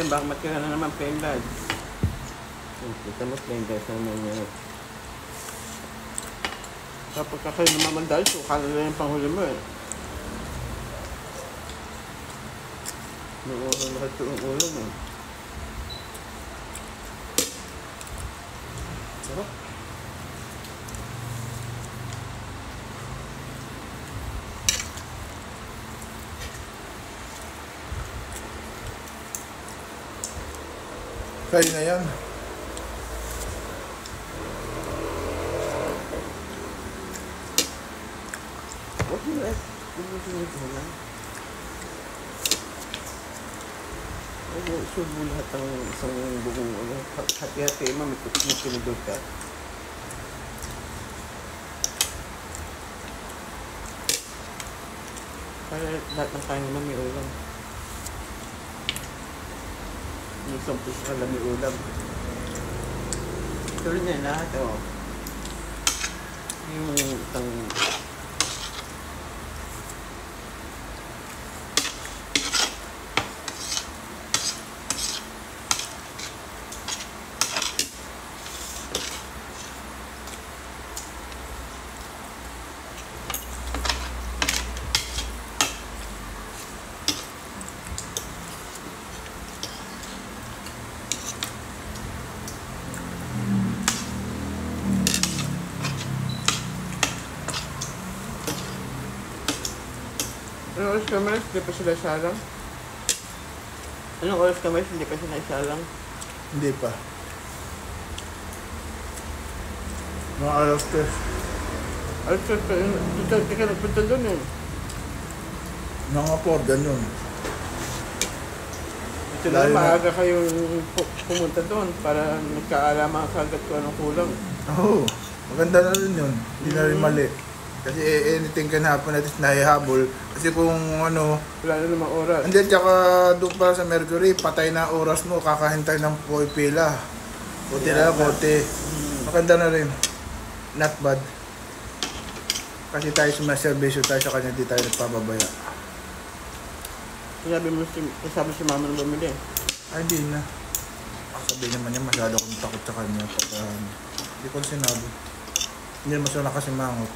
natin, baka matira na naman plain rice. Kita mo plain rice na naman yan. Kapag kayo namamandal, suka na lang yung panghuli mo eh. Nuuro lahat yung ulo mo. Sarap. Kaya na yan. Huwag mo eh. Bumusunod mo lang. Huwag mo isubo lahat ng isang bugong ano. Hati-hati mo, may kinudod ka. Para lahat ng kain mo may ulam. Yung isang puso ka lang may ulam. Ito rin yan lahat oh. Yung isang anong oras ka malas? Hindi pa sila salang? Anong oras ka malas? Hindi pa sila salang? Hindi pa. Mga alas tres. Alas ka pa yun. Di ka nagpunta doon eh. Mga 4, ganun. Ito na maaga kayong pumunta doon para nagkaalaman ka agad kung anong kulang. Oo. Maganda na rin yun. Hindi na rin mali. Kasi anything can happen at least nahihabol. Kasi kung ano... Wala na namang oras. Hindi, tsaka doon pa sa Mercury, patay na oras mo, kakahintay ng pila. Buti na, buti. Maganda na rin. Not bad. Kasi tayo sumaservisyo tayo sa kanya, di tayo nagpapabaya. Sabi si mama na bumili. Ay, hindi na. Sabi naman niya, masyado akong takot sa kanya. Hindi ko sinabi. Hindi naman siya nakasimangot.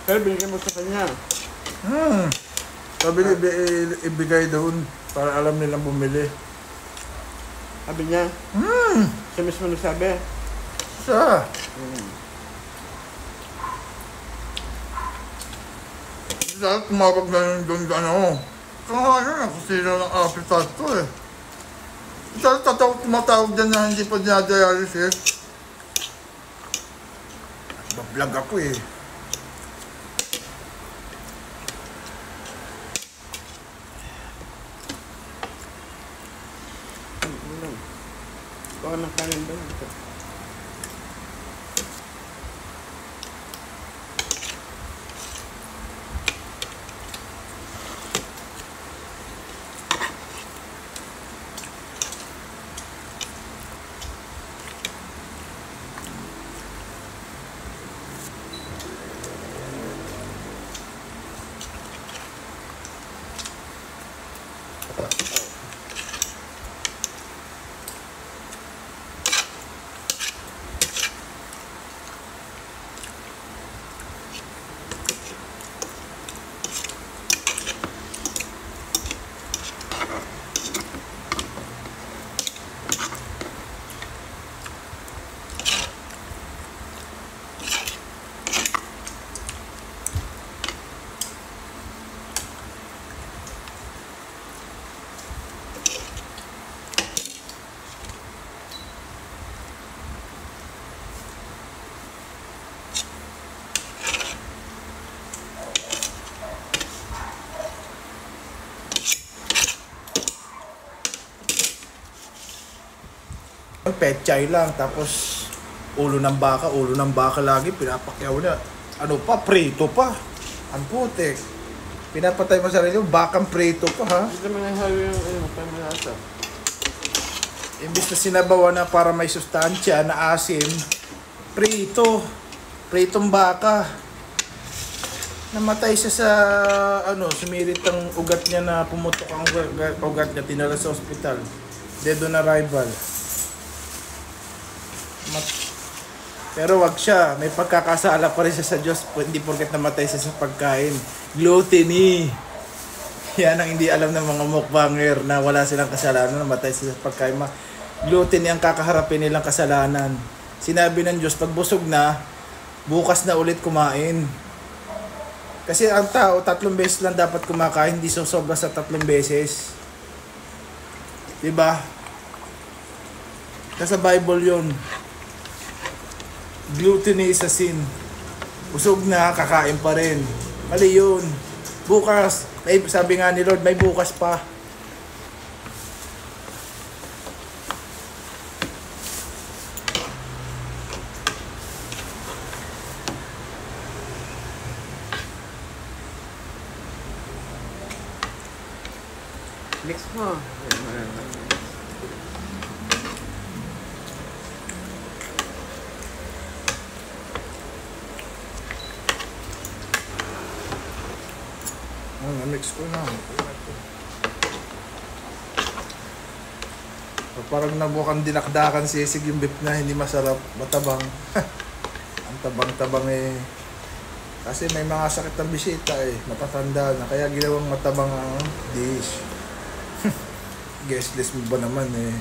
Pero binigyan mo sa kanya. Sabi niya, ibigay doon para alam nilang bumili. Sabi niya? Siya mismo nagsabi? Siya. Dahil tumawag na yun doon ano. Kaya na, nakasira ng appetite ko eh. Dahil tumatawag dyan na hindi pa dinadialysis. Bablog ako eh. Baka ng kanin ba? Pechay lang, tapos ulo ng baka lagi, pinapakyaw niya. Ano pa, prito pa. Ang putik. Pinapatay mo sarili mo, bakang prito pa ha. Hindi naman nahalo yung pamalasa. Imbis na sinabawan na para may sustansya na asim, prito. Pritong baka. Namatay siya sa, sumirit ang ugat niya na pumutok ang ugat niya, tinala sa ospital. Dead on arrival. Pero wag siya, may pagkakasala pa rin siya sa Diyos, hindi porket namatay siya sa pagkain. Gluttony. Yan ang hindi alam ng mga mukbanger na wala silang kasalanan, namatay sila sa pagkain. Gluttony ang kakaharapin nilang kasalanan. Sinabi ng Diyos, pag busog na, bukas na ulit kumain. Kasi ang tao, 3 beses lang dapat kumakain, hindi sobra sa 3 beses. Diba? Nasa Bible yun. Gluttony is a sin. Busog na, kakain pa rin. Mali yun. Bukas, sabi nga ni Lord, may bukas pa. Next mo. Na-mix ko na. Parang nabukhang dinakdakan sisig yung beef na hindi masarap, matabang. Ang tabang-tabang eh. Kasi may mga sakit ng bisita eh, matatanda na. Kaya ginawang matabang ang dish. Guestless mo ba naman eh.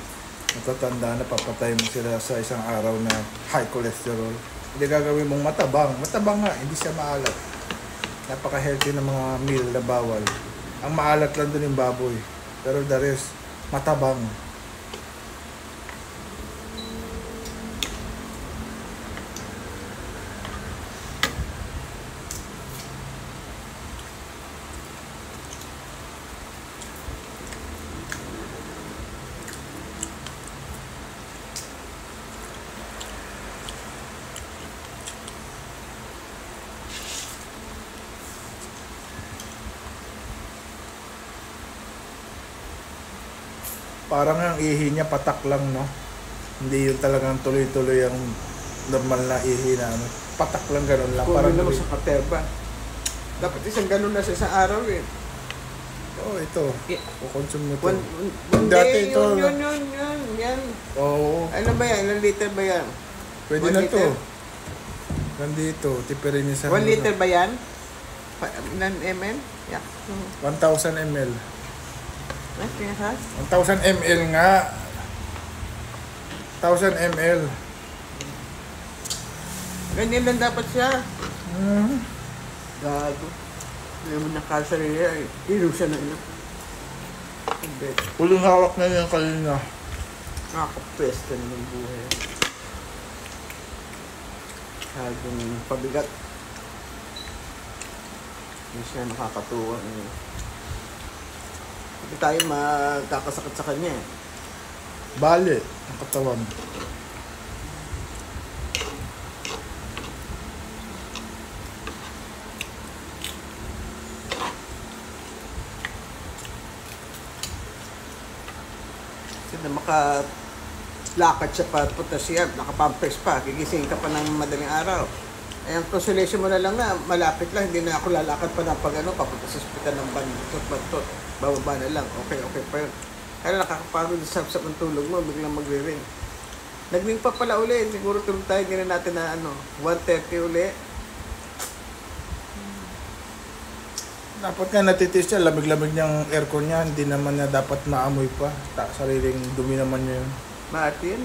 Matatanda na, papatay mo sila sa isang araw na high cholesterol. Hindi gagawin mong matabang. Matabang nga, hindi siya maalat. Napaka-healthy ng mga meal na bawal. Ang maalat lang dun yung baboy. Pero the rest, matabang. Parang ang ihi niya patak lang, no? Hindi yun talagang tuloy-tuloy ang normal na ihi na ano. Patak lang, ganun lang. Kung Parang naman sa katerba. Dapat isang ganun na sa isang araw eh. oh, ito. O-consume mo ito. One Dati day, ito. yan. Oo. Ano ba yan? Ilang liter ba yan? Pwede 1 na liter? to. Nandito. Tipirin niya sa... 1 liter ba yan? Ilan ml? Yeah. 1,000 ml. Ay, pinaka? 1,000 ml nga. 1,000 ml. Ganyan lang dapat siya. Hmm. Gago. Hindi mo nakasarili ay irusa na ina. Huling hawak na yan kanina. Nakakapwesta na ng buhay. Gagong pabigat. Hindi siya nakakatuwa. Hindi tayo magkakasakit sa kanya eh. Bali. Ang katawan. Kasi na makalakad siya pa punta siya, nakapampers pa, gigising ka pa ng madaling araw. Eh, ang consolation mo na lang na malapit lang, hindi na ako lalakad pa na pag ano, papunta sa ospital ng bantot, bababa na lang, okay pa yun. Kaya nakakapagod sa ng tulog mo, biglang magre-ring. Nag-ring pa pala uli, siguro tulog tayo, hindi na natin na 1:30 uli. Dapat nga natitiis siya, lamig-lamig niyang aircon niya, hindi naman niya dapat maamoy pa. Sariling dumi naman niya yun. Martin,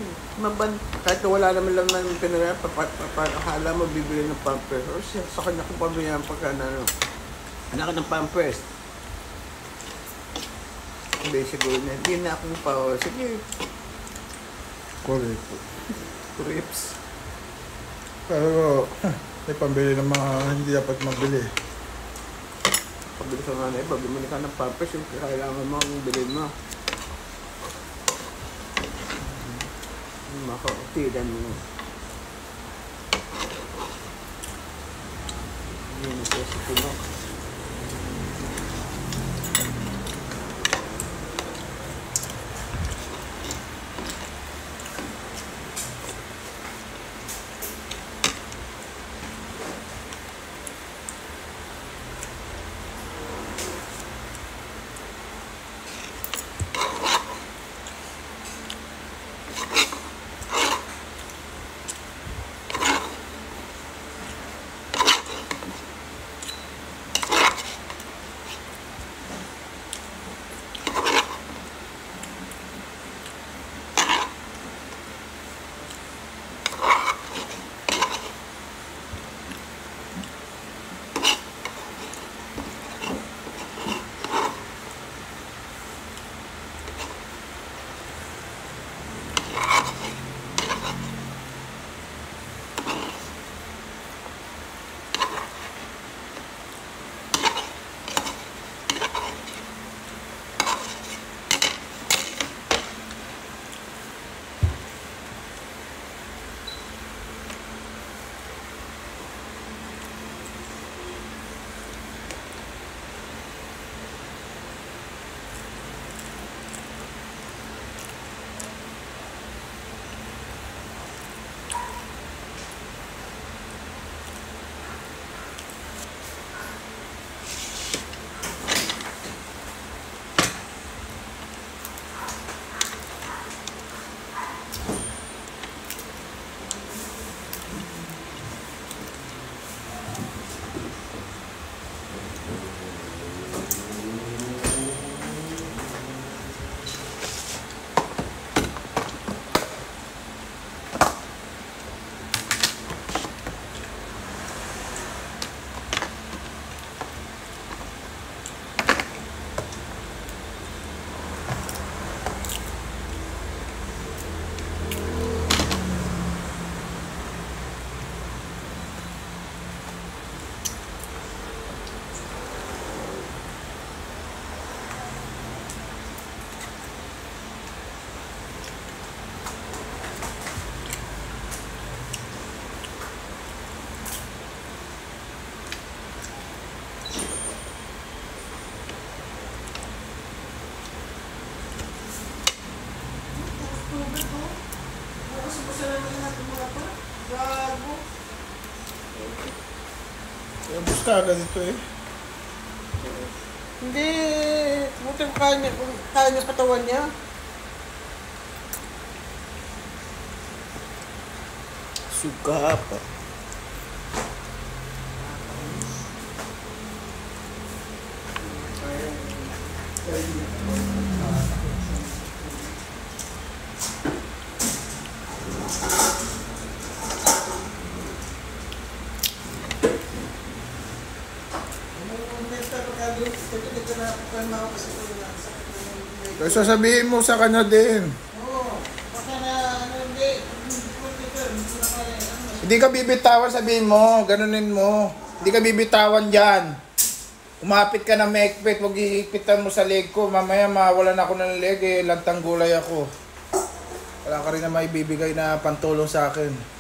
kahit wala naman lang ng pinira, akala mo bibili ng pampers. O siya, sa kanya kong pabili ng pagka anak ng pampers. Hindi siguro na, hindi na akong pa, sige, Correct. rips. Pero, may pambili ng mga hindi dapat mabili. Pabili sa nga na iba, bumili ka ng pampers, yung kailangan mo ang bilhin mo. Makautilan mo. Yun ito sa tulog. Gago. Ubus ka agad ito eh. Hindi. Buti kaya niya patawan niya. Suka pa. Kaya sasabihin mo sa kanya din. Oo. Baka na, hindi. Hindi ka bibitawan, sabihin mo. Ganunin mo. Hindi ka bibitawan dyan. Umapit ka na mekpit, huwag iipitan mo sa leg ko. Mamaya mawalan ako ng leg eh. Lantang gulay ako. Wala ka rin na maibibigay na pantulong sa akin.